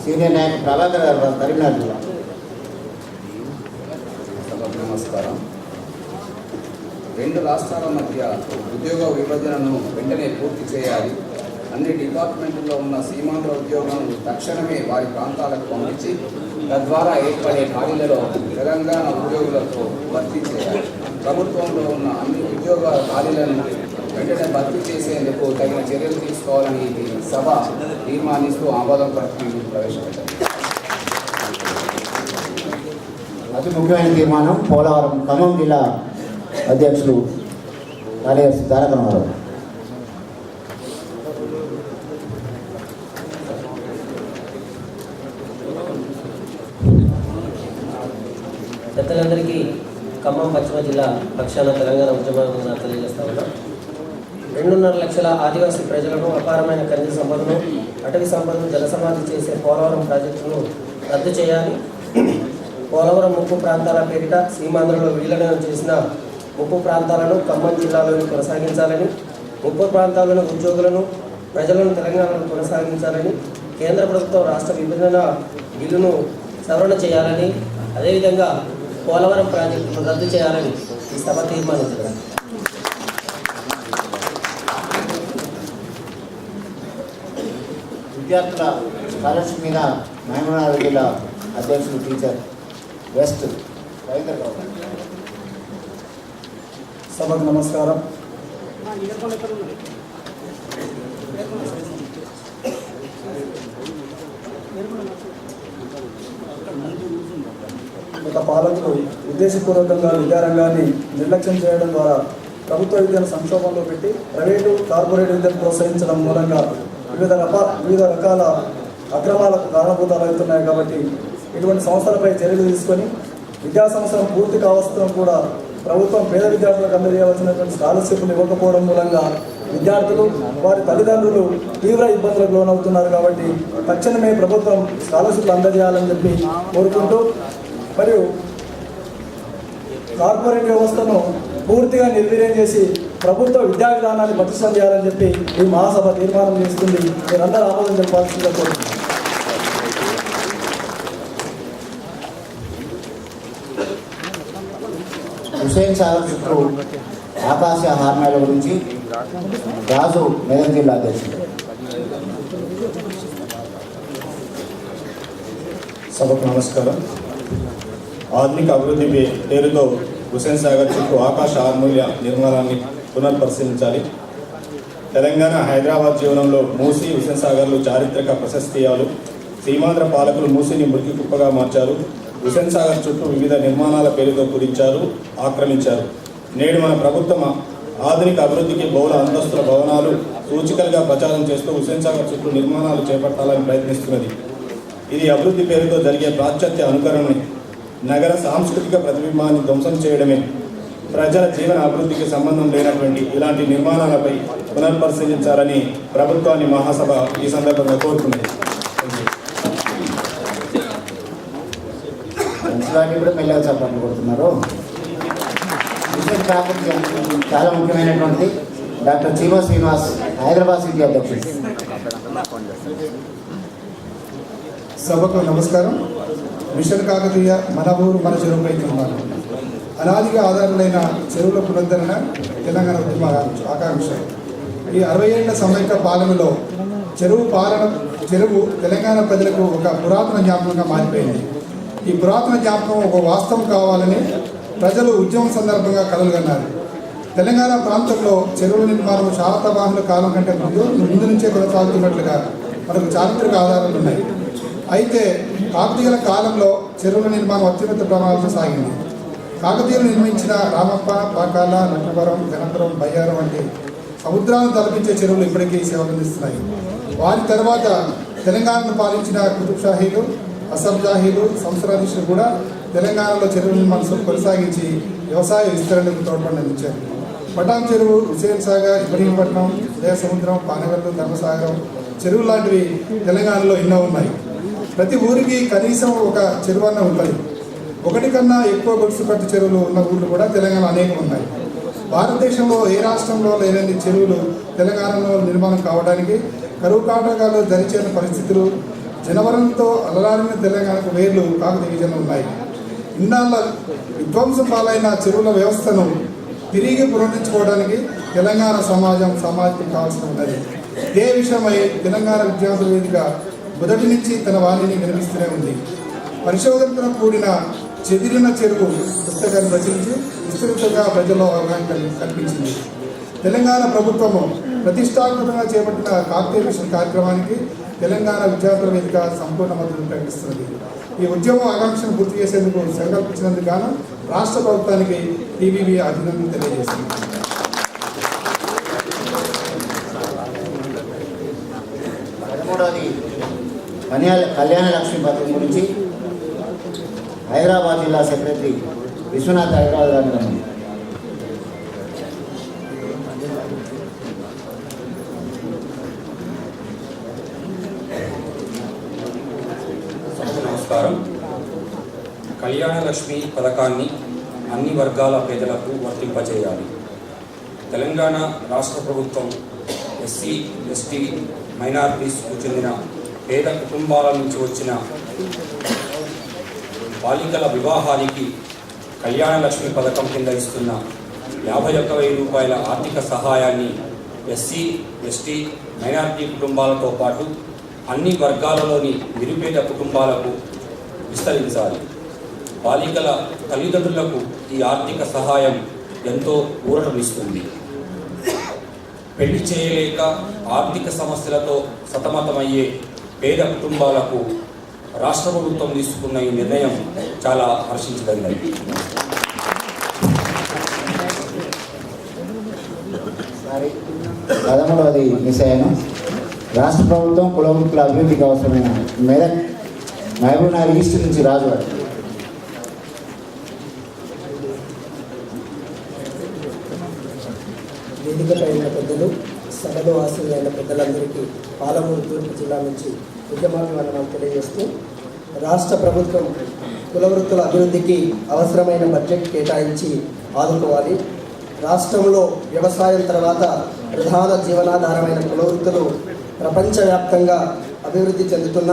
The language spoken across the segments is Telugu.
సీనియర్ నాయకులు ప్రభాకర్ గారు కరీంనగర్ జిల్లా. నమస్కారం. రెండు రాష్ట్రాల మధ్య ఉద్యోగ విభజనను వెంటనే పూర్తి చేయాలి. అన్ని డిపార్ట్మెంట్లో ఉన్న సీమాంధ్ర ఉద్యోగులను తక్షణమే వారి ప్రాంతాలకు పంపించి తద్వారా ఏర్పడే ఖాళీలలో తెలంగాణ ఉద్యోగులతో భర్తీ చేయాలి. ప్రభుత్వంలో ఉన్న అన్ని ఉద్యోగ ఖాళీలను వెంటనే భర్తీ చేసేందుకు తగిన చర్యలు తీసుకోవాలని సభ తీర్మానిస్తూ ఆమోదం ప్రక్రియను ప్రవేశపెట్టారు. అతి ముఖ్యమైన తీర్మానం పోలవరం ఖమ్మం జిల్లా అధ్యక్షులు కార్యదర్శి తారక రామారావు. పెద్దలందరికీ ఖమ్మం పశ్చిమ జిల్లా పక్షాన తెలంగాణ ఉద్యమాలను తెలియజేస్తా ఉన్నాం. 2.5 లక్షల ఆదివాసీ ప్రజలను అపారమైన ఖనిజ సంపదను, అటవీ సంపదను జలసమాధి చేసే పోలవరం ప్రాజెక్టును రద్దు చేయాలి. పోలవరం ముప్పు ప్రాంతాల పేరిట సీమాంధ్రలో విలీనం చేసిన ముప్పు ప్రాంతాలను ఖమ్మం జిల్లాలోని కొనసాగించాలని, ముప్పు ప్రాంతాలను ఉద్యోగులను ప్రజలను తెలంగాణలో కొనసాగించాలని, కేంద్ర ప్రభుత్వం రాష్ట్ర విభజన బిల్లును సవరణ చేయాలని, అదేవిధంగా పోలవరం ప్రాజెక్టును రద్దు చేయాలని ఈ సభ తీర్మానించారు. విద్యార్థుల స్కాలర్షిప్ మీద మహబూబ్నగర్ జిల్లా అధ్యక్షులు టీచర్ వెస్ట్ రవీంద్ర గౌడ్. సభకు నమస్కారం. గత పాలకులు ఉద్దేశపూర్వకంగా విద్యారంగాన్ని నిర్లక్ష్యం చేయడం ద్వారా ప్రభుత్వ విద్యను సంక్షోభంలో పెట్టి ప్రైవేటు కార్పొరేట్ విద్యను ప్రోత్సహించడం మూలంగా వివిధ రకాల అక్రమాలకు కారణభూతాలు అవుతున్నాయి. కాబట్టి ఇటువంటి సంస్థలపై చర్యలు తీసుకొని విద్యా సంవత్సరం పూర్తి కావడం కూడా ప్రభుత్వం పేద విద్యార్థులకు అందజేయవలసినటువంటి స్కాలర్షిప్లు ఇవ్వకపోవడం మూలంగా విద్యార్థులు వారి తల్లిదండ్రులు తీవ్ర ఇబ్బందులకు లోనవుతున్నారు. కాబట్టి తక్షణమే ప్రభుత్వం స్కాలర్షిప్లు అందజేయాలని చెప్పి కోరుకుంటూ, మరియు కార్పొరేట్ వ్యవస్థను పూర్తిగా నిర్వీర్యం చేసి ప్రభుత్వ విద్యా విధానాన్ని పటిష్టం చేయాలని చెప్పి ఈ మహాసభ తీర్మానం చేస్తుంది. మీరందరూ ఆమోదం చెప్పాల్సిందిగా కోరుతున్నాను. హుసేన్ సాగర్ చుట్టూ ఆకాశ హార్మేల గురించి రాజు మెదక్ జిల్లా అధ్యక్షులు. సభకు నమస్కారం. ఆధునిక అభివృద్ధి పేరుతో హుసేన్ సాగర్ చుట్టూ ఆకాశ హార్మూల్య నిర్మాణాన్ని పునర్పరిశీలించాలి. తెలంగాణ హైదరాబాద్ జీవనంలో మూసీ, హుసేన్ సాగర్లు చారిత్రక ప్రశస్తియాలు. సీమాంధ్ర పాలకులు మూసీని మురికి కుప్పగా మార్చారు. హుసేన్ సాగర్ చుట్టూ వివిధ నిర్మాణాల పేరుతో కురించారు, ఆక్రమించారు. నేడు మన ప్రభుత్వం ఆధునిక అభివృద్ధికి బహుళ అంతస్తుల భవనాలు సూచికలుగా ప్రచారం చేస్తూ హుసేన్ సాగర్ చుట్టూ నిర్మాణాలు చేపట్టాలని ప్రయత్నిస్తున్నది. ఇది అభివృద్ధి పేరుతో జరిగే పాశ్చాత్య అనుకరణని, నగర సాంస్కృతిక ప్రతిబింబాన్ని ధ్వంసం చేయడమే. ప్రజల జీవన అభివృద్ధికి సంబంధం లేనటువంటి ఇలాంటి నిర్మాణాలపై పునర్పరిశీలించాలని ప్రభుత్వాన్ని మహాసభ ఈ సందర్భంగా కోరుతున్నది. కూడా మెల్లగా చెప్పండి కొడుతున్నారు. విషయం కాకుండా చాలా ముఖ్యమైనటువంటి డాక్టర్ చీమ శ్రీనివాస్ హైదరాబాద్ సిటీ అధ్యక్షుడు. సభకు నమస్కారం. మిషన్ కాకతీయ మన ఊరు మన చెరువుపై తీర్మానం. అనాదిగా ఆధారులైన చెరువుల పునరుద్ధరణ తెలంగాణ ఉద్యమ ఆకాంక్ష. ఈ 60 ఏళ్ల సమైక్య పాలనలో చెరువు తెలంగాణ ప్రజలకు ఒక పురాతన జ్ఞాపకంగా మారిపోయింది. ఈ పురాతన జ్ఞాపకం ఒక వాస్తవం కావాలని ప్రజలు ఉద్యమం సందర్భంగా కలలుగన్నారు. తెలంగాణ ప్రాంతంలో చెరువుల నిర్మాణం శాతవాహనుల కాలం కంటే ముందు నుంచే కొనసాగుతున్నట్లుగా మనకు చారిత్రక ఆధారాలు ఉన్నాయి. అయితే కాకతీయుల కాలంలో చెరువుల నిర్మాణం అత్యున్నత ప్రమాణంలో సాగింది. కాకతీయులు నిర్మించిన రామప్ప, పాకాల, నక్కవరం, గణపురం, బయ్యారం వంటి సముద్రాలను తలపించే చెరువులు ఇప్పటికీ సేవలందిస్తున్నాయి. వారి తర్వాత తెలంగాణను పాలించిన కుతుబ్షాహీలు, అసఫ్జాహీలు, సంవత్సరాధీశులు కూడా తెలంగాణలో చెరువుల నిర్మాణం కొనసాగించి వ్యవసాయ విస్తరణకు తోడ్పడి అందించారు. పటాన్ చెరువు, హుసేన్ సాగర్, ఇబ్రహీంపట్నం, ఉదయసముద్రం, పానగల్లు, ధర్మసాగరం చెరువులు లాంటివి తెలంగాణలో ఎన్నో ఉన్నాయి. ప్రతి ఊరికి కనీసం ఒక చెరువు అన్న ఉంటుంది. ఒకటి కన్నా ఎక్కువ గొలుసుకట్టు చెరువులు ఉన్న ఊళ్ళు కూడా తెలంగాణ అనేకం ఉన్నాయి. భారతదేశంలో ఏ రాష్ట్రంలో లేని చెరువులు తెలంగాణలో నిర్మాణం కావడానికి కరువు కాటకాలు దరిచేరిన పరిస్థితులు, జనవరంతో అలలారిన తెలంగాణకు వేర్లు కాకతీయ ఉన్నాయి. ఇన్నాళ్ళ విధ్వంసం పాలైన చెరువుల వ్యవస్థను తిరిగి పునరుద్ధరించుకోవడానికి తెలంగాణ సమాజం కావాల్సి ఉన్నది. ఇదే విషయమై తెలంగాణ విద్యార్థుల వేదిక మొదటి నుంచి తన వాణిని వినిపిస్తూనే ఉంది. పరిశోధనతో కూడిన చెదిరిన చెరువు పుస్తకాన్ని రచించి విస్తృతంగా ప్రజల్లో అవగాహన కల్పించింది. తెలంగాణ ప్రభుత్వము ప్రతిష్టాత్మకంగా చేపట్టిన కాకతీయ మిషన్ కార్యక్రమానికి తెలంగాణ విద్యార్థుల వేదిక సంపూర్ణ మద్దతు ప్రకటిస్తున్నది. ఈ ఉద్యమం ఆకాంక్షను పూర్తి చేసేందుకు సంకల్పించినందుకు గాను రాష్ట్ర ప్రభుత్వానికి టీవీవీ అభినందనలు తెలియజేస్తుంది. పదమూడవది కళ్యాణ లక్ష్మి పథకం గురించి హైదరాబాద్ జిల్లా సెక్రటరీ విశ్వనాథ్ హైదరాబాద్ గారు నమస్కారం. కళ్యాణ లక్ష్మి పథకాన్ని అన్ని వర్గాల పేదలకు వర్తింపజేయాలి. తెలంగాణ రాష్ట్ర ప్రభుత్వం ఎస్సీ, ఎస్టీ, మైనారిటీస్కు చెందిన పేద కుటుంబాల నుంచి వచ్చిన బాలికల వివాహానికి కళ్యాణ లక్ష్మి పథకం కింద ఇస్తున్న 51,000 రూపాయల ఆర్థిక సహాయాన్ని ఎస్సీ, ఎస్టీ, మైనారిటీ కుటుంబాలతో పాటు అన్ని వర్గాలలోని నిరుపేద కుటుంబాలకు విస్తరించాలి. బాలికల తల్లిదండ్రులకు ఈ ఆర్థిక సహాయం ఎంతో ఊరటనిస్తుంది. పెళ్లి చేయలేక ఆర్థిక సమస్యలతో సతమతమయ్యే పేద కుటుంబాలకు రాష్ట్ర ప్రభుత్వం తీసుకున్న ఈ నిర్ణయం చాలా హర్షించదగినది. పదమూడవది విషయం రాష్ట్ర ప్రభుత్వం కులవృత్తుల అభివృద్ధికి అవసరమైన మెదక్ మహబూబ్నగర్ ఈస్ట్ నుంచి రాజుగారు. వేదికపైన పెద్దలు, సభలో ఆశీనులైన పెద్దలందరికీ పాలమూరు తూర్పు జిల్లా నుంచి ఉద్యమాభివందనాలు తెలియజేస్తూ, రాష్ట్ర ప్రభుత్వం కులవృత్తుల అభివృద్ధికి అవసరమైన బడ్జెట్ కేటాయించి ఆదుకోవాలి. రాష్ట్రంలో వ్యవసాయం తర్వాత ప్రధాన జీవనాధారమైన కులవృత్తులు ప్రపంచవ్యాప్తంగా అభివృద్ధి చెందుతున్న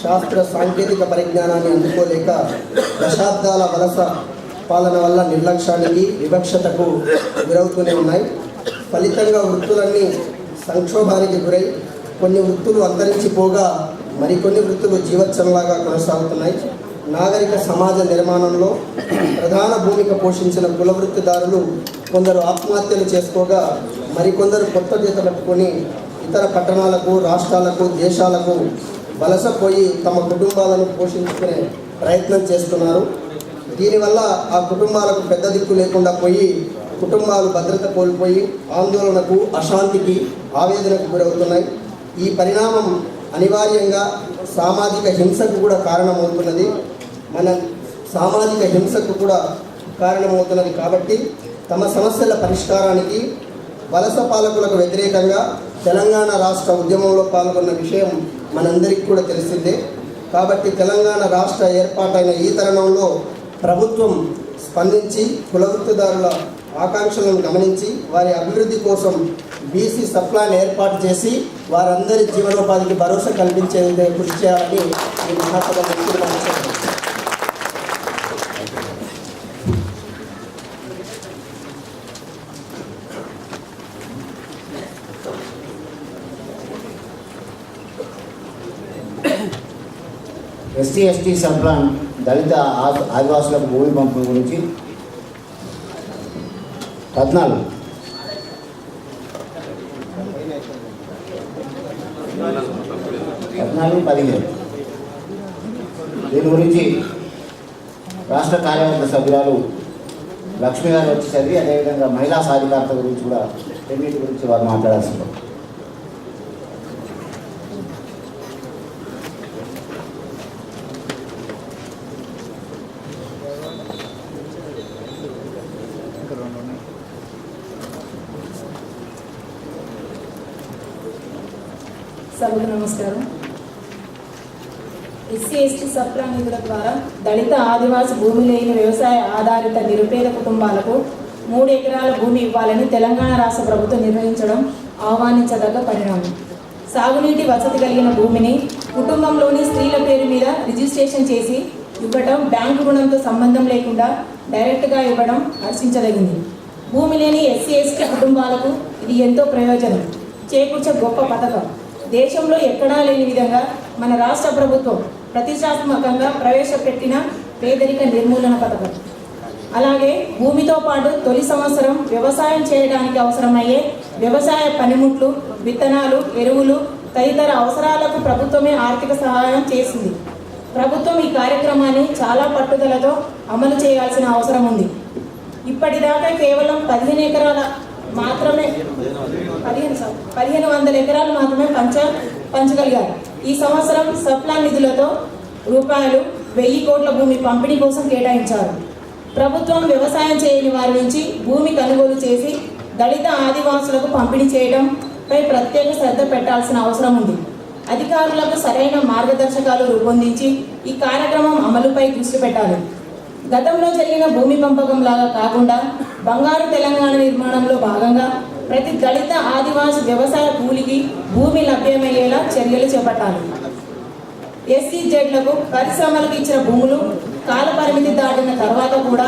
శాస్త్ర సాంకేతిక పరిజ్ఞానాన్ని అందుకోలేక దశాబ్దాల వలస పాలన వల్ల నిర్లక్ష్యానికి, వివక్షతకు గురవుతూనే ఉన్నాయి. ఫలితంగా వృత్తులన్నీ సంక్షోభానికి గురై కొన్ని వృత్తులు అంతరించిపోగా మరికొన్ని వృత్తులు జీవచ్చంలాగా కొనసాగుతున్నాయి. నాగరిక సమాజ నిర్మాణంలో ప్రధాన భూమిక పోషించిన కుల వృత్తిదారులు కొందరు ఆత్మహత్యలు చేసుకోగా మరికొందరు కొత్త జీత పట్టుకొని ఇతర పట్టణాలకు, రాష్ట్రాలకు, దేశాలకు వలసపోయి తమ కుటుంబాలను పోషించుకునే ప్రయత్నం చేస్తున్నారు. దీనివల్ల ఆ కుటుంబాలకు పెద్ద దిక్కు లేకుండా పోయి కుటుంబాలు భద్రత కోల్పోయి ఆందోళనకు, అశాంతికి, ఆవేదనకు గురవుతున్నాయి. ఈ పరిణామం అనివార్యంగా సామాజిక హింసకు కూడా కారణమవుతున్నది. మన సామాజిక హింసకు కూడా కారణమవుతున్నది. కాబట్టి తమ సమస్యల పరిష్కారానికి వలస పాలకులకు వ్యతిరేకంగా తెలంగాణ రాష్ట్ర ఉద్యమంలో పాల్గొన్న విషయం మనందరికీ కూడా తెలిసిందే. కాబట్టి తెలంగాణ రాష్ట్ర ఏర్పాటైన ఈ తరుణంలో ప్రభుత్వం స్పందించి కులవృత్తిదారుల ఆకాంక్షలను గమనించి వారి అభివృద్ధి కోసం బీసీ సప్లాన్ ఏర్పాటు చేసి వారందరి జీవనోపాధికి భరోసా కల్పించేందుకు కృషి చేయాలని ఈ మహాసభ నిర్ణయించారు. ఎస్సీ, ఎస్టీ సప్లాన్ దళిత ఆదివాసులకు భూమి పంపిణీ గురించి 14 15 దీని గురించి రాష్ట్ర కార్యవర్గ సభ్యురాలు లక్ష్మి గారు వచ్చి చదివి అదేవిధంగా మహిళా సాధికారత గురించి కూడా రెండింటి గురించి వారు మాట్లాడాల్సింది. సభకు నమస్కారం. ఎస్సీ, ఎస్టీ సప్లాన్ నిధుల ద్వారా దళిత, ఆదివాసి భూమి లేని వ్యవసాయ ఆధారిత నిరుపేద కుటుంబాలకు 3 ఎకరాల భూమి ఇవ్వాలని తెలంగాణ రాష్ట్ర ప్రభుత్వం నిర్ణయించడం ఆహ్వానించదగ్గ పరిణామం. సాగునీటి వసతి కలిగిన భూమిని కుటుంబంలోని స్త్రీల పేరు మీద రిజిస్ట్రేషన్ చేసి ఇవ్వడం బ్యాంకు రుణంతో సంబంధం లేకుండా డైరెక్ట్గా ఇవ్వడం హర్షించదగింది. భూమి లేని ఎస్సీ ఎస్టీ కుటుంబాలకు ఇది ఎంతో ప్రయోజనం చేకూర్చే గొప్ప పథకం. దేశంలో ఎక్కడా లేని విధంగా మన రాష్ట్ర ప్రభుత్వం ప్రతిష్టాత్మకంగా ప్రవేశపెట్టిన పేదరిక నిర్మూలన పథకం. అలాగే భూమితో పాటు తొలి సంవత్సరం వ్యవసాయం చేయడానికి అవసరమయ్యే వ్యవసాయ పనిముట్లు, విత్తనాలు, ఎరువులు తదితర అవసరాలకు ప్రభుత్వమే ఆర్థిక సహాయం చేసింది. ప్రభుత్వం ఈ కార్యక్రమాన్ని చాలా పట్టుదలతో అమలు చేయాల్సిన అవసరం ఉంది. ఇప్పటిదాకా కేవలం 15 ఎకరాల మాత్రమే 1500 ఎకరాలు మాత్రమే పంచగలిగారు. ఈ సంవత్సరం సప్లాన్ నిధులతో రూపాయలు 1000 కోట్ల భూమి పంపిణీ కోసం కేటాయించారు. ప్రభుత్వం వ్యవసాయం చేయని వారి నుంచి భూమి కొనుగోలు చేసి దళిత ఆదివాసులకు పంపిణీ చేయడంపై ప్రత్యేక శ్రద్ధ పెట్టాల్సిన అవసరం ఉంది. అధికారులకు సరైన మార్గదర్శకాలు రూపొందించి ఈ కార్యక్రమం అమలుపై దృష్టి పెట్టాలి. గతంలో జరిగిన భూమి పంపకం లాగా కాకుండా బంగారు తెలంగాణ నిర్మాణంలో భాగంగా ప్రతి దళిత ఆదివాసి వ్యవసాయ కూలికి భూమి లభ్యమయ్యేలా చర్యలు చేపట్టాలి. ఎస్సీజెడ్లకు పరిశ్రమలకు ఇచ్చిన భూములు కాల పరిమితి దాటిన తర్వాత కూడా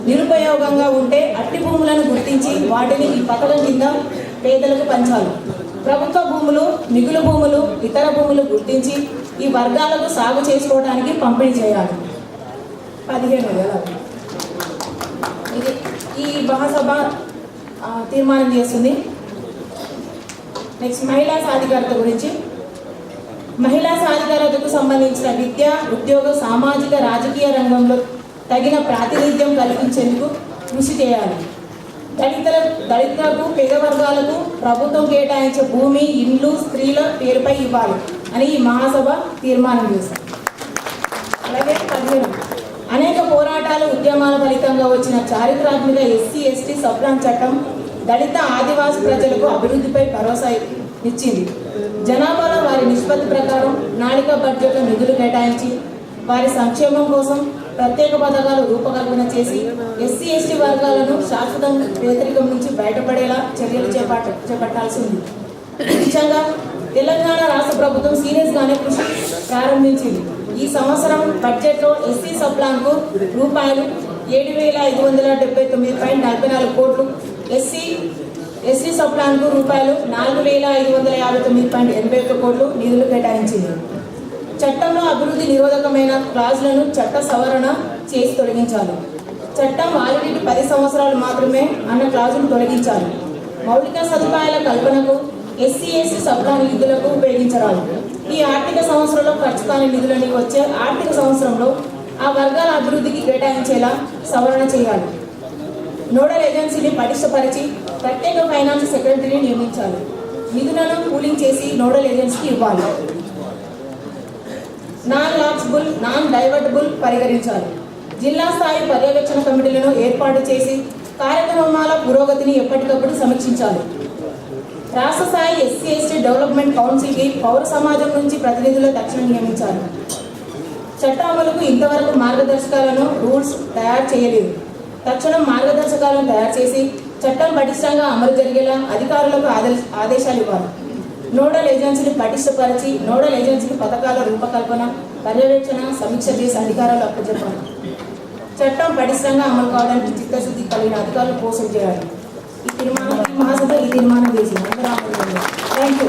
నిరుపయోగంగా ఉంటే అట్టి భూములను గుర్తించి వాటిని ఈ పథకం కింద పేదలకు పంచాలి. ప్రభుత్వ భూములు, మిగులు భూములు, ఇతర భూములు గుర్తించి ఈ వర్గాలకు సాగు చేసుకోవడానికి పంపిణీ చేయాలి. 15,000 ఇది ఈ మహాసభ తీర్మానం చేస్తుంది. నెక్స్ట్ మహిళా సాధికారత గురించి. మహిళా సాధికారతకు సంబంధించిన విద్య, ఉద్యోగ, సామాజిక, రాజకీయ రంగంలో తగిన ప్రాతినిధ్యం కల్పించేందుకు కృషి చేయాలి. దళితులకు, పేద వర్గాలకు ప్రభుత్వం కేటాయించే భూమి, ఇండ్లు స్త్రీల పేరుపై ఇవ్వాలి అని ఈ మహాసభ తీర్మానం చేశారు. అలాగే 15 అనేక పోరాటాలు, ఉద్యమాల ఫలితంగా వచ్చిన చారిత్రాత్మక ఎస్సీ ఎస్టీ సప్లాన్ చట్టం దళిత ఆదివాసి ప్రజలకు అభివృద్ధిపై భరోసా ఇచ్చింది. జనాభాలో వారి నిష్పత్తి ప్రకారం నాళిక బడ్జెట్లో నిధులు కేటాయించి వారి సంక్షేమం కోసం ప్రత్యేక పథకాలు రూపకల్పన చేసి ఎస్సీ ఎస్టీ వర్గాలను శాశ్వత పేదరికం నుంచి బయటపడేలా చర్యలు చేపట్టాల్సి ఉంది. ముఖ్యంగా తెలంగాణ రాష్ట్ర ప్రభుత్వం సీరియస్గానే కృషి ప్రారంభించింది. ఈ సంవత్సరం బడ్జెట్లో ఎస్సీ సప్లాన్కు రూపాయలు 7,579.44 కోట్లు, ఎస్సీ సప్లాన్కు రూపాయలు 4,559.81 కోట్లు నిధులు కేటాయించింది. చట్టంలో అభివృద్ధి నిరోధకమైన క్లాజులను చట్ట సవరణ చేసి తొలగించాలి. చట్టం వాలిడిటీ 10 సంవత్సరాలు మాత్రమే అన్న క్లాజును తొలగించాలి. మౌలిక సదుపాయాల కల్పనకు ఎస్సీ ఎస్టీ సప్లాన్ నిధులకు ఉపయోగించరాదు. ఈ ఆర్థిక సంవత్సరంలో ఖర్చు కాని నిధులని వచ్చే ఆర్థిక సంవత్సరంలో ఆ వర్గాల అభివృద్ధికి కేటాయించేలా సవరణ చేయాలి. నోడల్ ఏజెన్సీని పటిష్టపరిచి ప్రత్యేక ఫైనాన్స్ సెక్రటరీని నియమించాలి. నిధులను పూలింగ్ చేసి నోడల్ ఏజెన్సీకి ఇవ్వాలి. నాన్ లాక్సిబుల్, నాన్ డైవర్టబుల్ పరిగణించాలి. జిల్లా స్థాయి పర్యవేక్షణ కమిటీలను ఏర్పాటు చేసి కార్యక్రమాల పురోగతిని ఎప్పటికప్పుడు సమీక్షించాలి. రాష్ట్ర స్థాయి ఎస్సీ ఎస్టీ డెవలప్మెంట్ కౌన్సిల్కి పౌర సమాజం నుంచి ప్రతినిధులు తక్షణం నియమించాలి. చట్ట అమలుకు ఇంతవరకు మార్గదర్శకాలను రూల్స్ తయారు చేయలేదు. తక్షణం మార్గదర్శకాలను తయారు చేసి చట్టం పటిష్టంగా అమలు జరిగేలా అధికారులకు ఆదేశాలు ఇవ్వాలి. నోడల్ ఏజెన్సీని పటిష్టపరిచి నోడల్ ఏజెన్సీకి పథకాల రూపకల్పన, పర్యవేక్షణ, సమీక్ష చేసి అధికారులు అప్పచెప్పాలి. చట్టం పటిష్టంగా అమలు కావడానికి చిత్తశుద్ధి కలిగిన అధికారులు పోషణ చేయాలి. ఈ మహాసభ ఈ తీర్మానం చేసింది. Thank you.